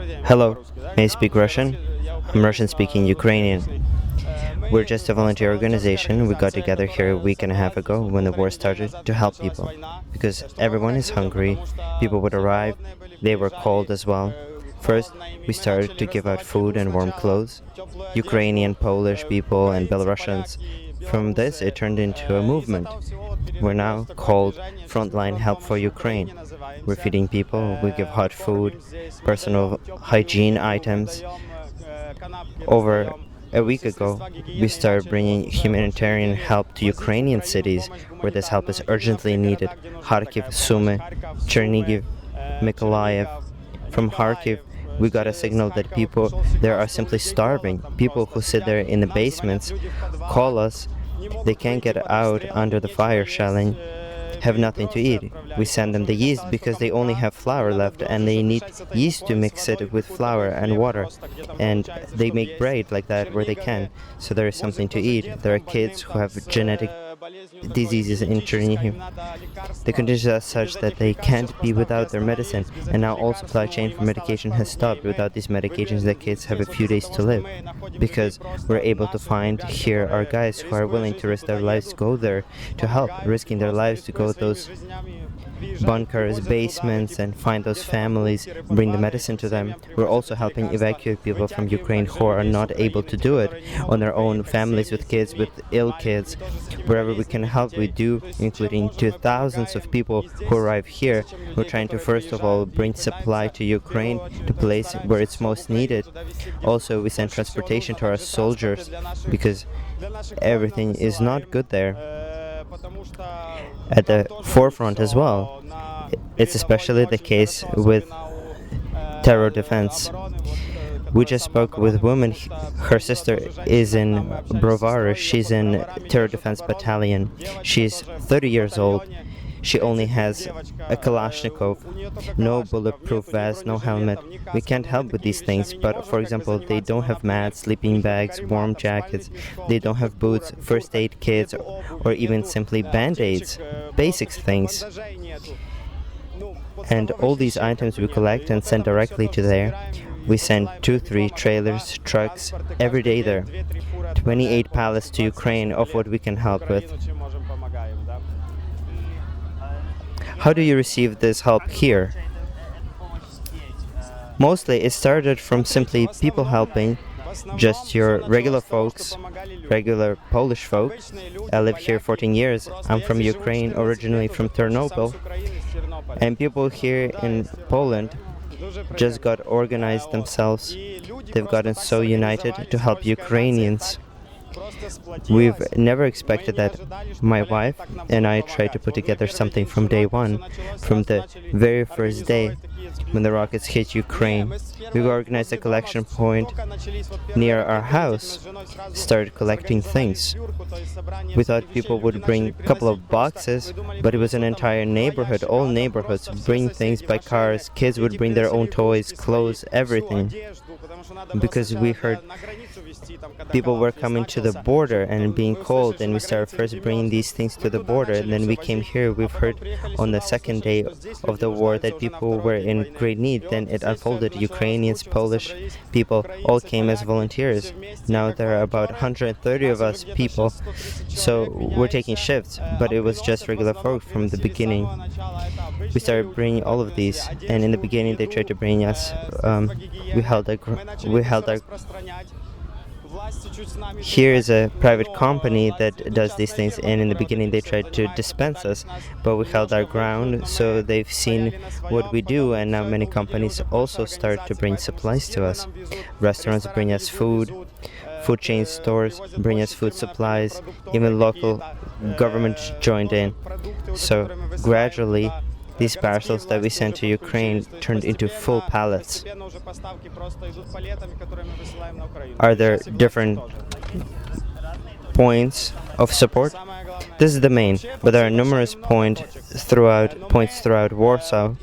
Hello, may I speak Russian? I'm Russian speaking Ukrainian. We're just a volunteer organization. We got together here a week and a half ago when the war started to help people. Because everyone is hungry, people would arrive, they were cold as well. First, we started to give out food and warm clothes. Ukrainian, Polish people and Belarusians. From this, it turned into a movement. We're now called Frontline Help for Ukraine. We're feeding people, we give hot food, personal hygiene items. Over a week ago, we started bringing humanitarian help to Ukrainian cities where this help is urgently needed. Kharkiv, Sumy, Chernihiv, Mykolaiv. From Kharkiv, we got a signal that people there are simply starving. People who sit there in the basements call us. They can't get out under the fire shelling, have nothing to eat. We send them the yeast because they only have flour left and they need yeast to mix it with flour and water. And they make bread like that where they can. So there is something to eat. There are kids who have genetic diseases in Chernihiv. The conditions are such that they can't be without their medicine, and now all supply chain for medication has stopped. Without these medications, the kids have a few days to live. Because we're able to find here are guys who are willing to risk their lives to go there to help, risking their lives to go to those bunkers, basements, and find those families, bring the medicine to them. We're also helping evacuate people from Ukraine who are not able to do it on their own, families with kids, with ill kids. Wherever we can help, we do, including to thousands of people who arrive here. We're trying to first of all bring supply to Ukraine, to place where it's most needed. Also, we send transportation to our soldiers because everything is not good there. At the forefront as well. It's especially the case with terror defense. We just spoke with a woman. Her sister is in Brovara. She's in terror defense battalion. She's 30 years old. She only has a Kalashnikov, no bulletproof vest, no helmet. We can't help with these things, but for example, they don't have mats, sleeping bags, warm jackets, they don't have boots, first aid kits, or even simply band-aids, basic things. And all these items we collect and send directly to there. We send 2-3 trailers, trucks, every day there. 28 pallets to Ukraine of what we can help with. How do you receive this help here? Mostly it started from simply people helping, just your regular folks, regular Polish folks. I live here 14 years. I'm from Ukraine, originally from Chernobyl. And people here in Poland just got organized themselves. They've gotten so united to help Ukrainians. We've never expected that. My wife and I tried to put together something from day one, from the very first day when the rockets hit Ukraine. We organized a collection point near our house, started collecting things. We thought people would bring a couple of boxes, but it was an entire neighborhood, all neighborhoods bring things by cars. Kids would bring their own toys, clothes, everything. Because we heard people were coming to the border and being cold, and we started first bringing these things to the border, and then we came here. We've heard on the second day of the war that people were in great need. Then it unfolded. Ukrainians, Polish people all came as volunteers. Now there are about 130 of us people, so we're taking shifts, but it was just regular folk from the beginning. We started bringing all of these, and in the beginning they tried to bring us, we held our here is a private company that does these things, and in the beginning they tried to dispense us, but we held our ground, so they've seen what we do, and now many companies also start to bring supplies to us. Restaurants bring us food, food chain stores bring us food supplies, even local government joined in. So gradually these parcels that we sent to Ukraine turned into full pallets. Are there different points of support? This is the main, but there are numerous points throughout Warsaw.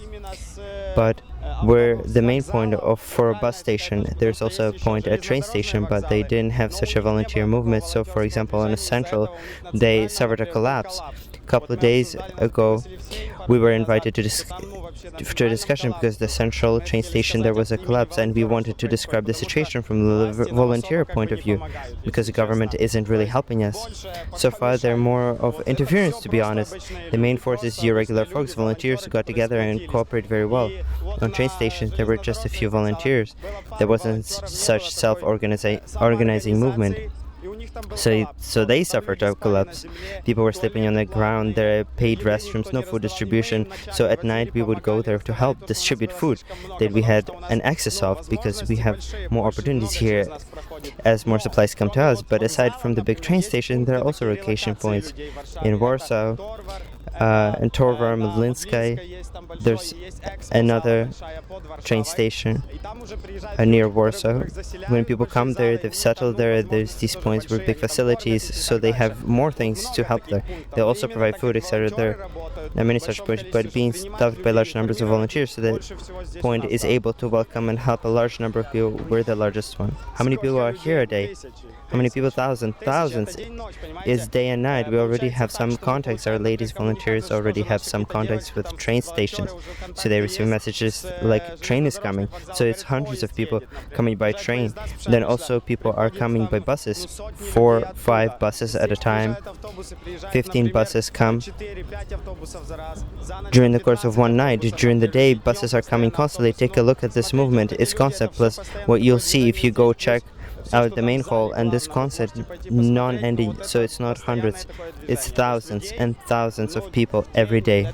But we're the main point for a bus station. There's also a point at a train station, but they didn't have such a volunteer movement. So, for example, in the central, they suffered a collapse. couple of days ago, we were invited to a discussion because the central train station there was a collapse, and we wanted to describe the situation from the volunteer point of view, because the government isn't really helping us. So far, they're more of interference, to be honest. The main force is irregular folks, volunteers who got together and cooperate very well. On train stations, there were just a few volunteers. There wasn't such self-organizing movement. So they suffered a collapse. People were sleeping on the ground, there are paid restrooms, no food distribution. So at night we would go there to help distribute food that we had an excess of, because we have more opportunities here as more supplies come to us. But aside from the big train station, there are also location points in Warsaw, in Torvar, Medlinskaya. There's another train station near Warsaw. When people come there, they've settled there. There's these points with big facilities, so they have more things to help there. They also provide food, etc. There are many such points, but being staffed by large numbers of volunteers, so that point is able to welcome and help a large number of people. We're the largest one. How many people are here a day? How many people? Thousands. It's day and night. We already have some contacts. Our ladies volunteers already have some contacts with train stations. So they receive messages like train is coming. So it's hundreds of people coming by train. Then also people are coming by buses. 4, 5 buses at a time. 15 buses come during the course of one night. During the day, buses are coming constantly. Take a look at this movement. It's constant. Plus what you'll see if you go check out the main hall, and this concert non-ending, so it's not hundreds, it's thousands and thousands of people every day.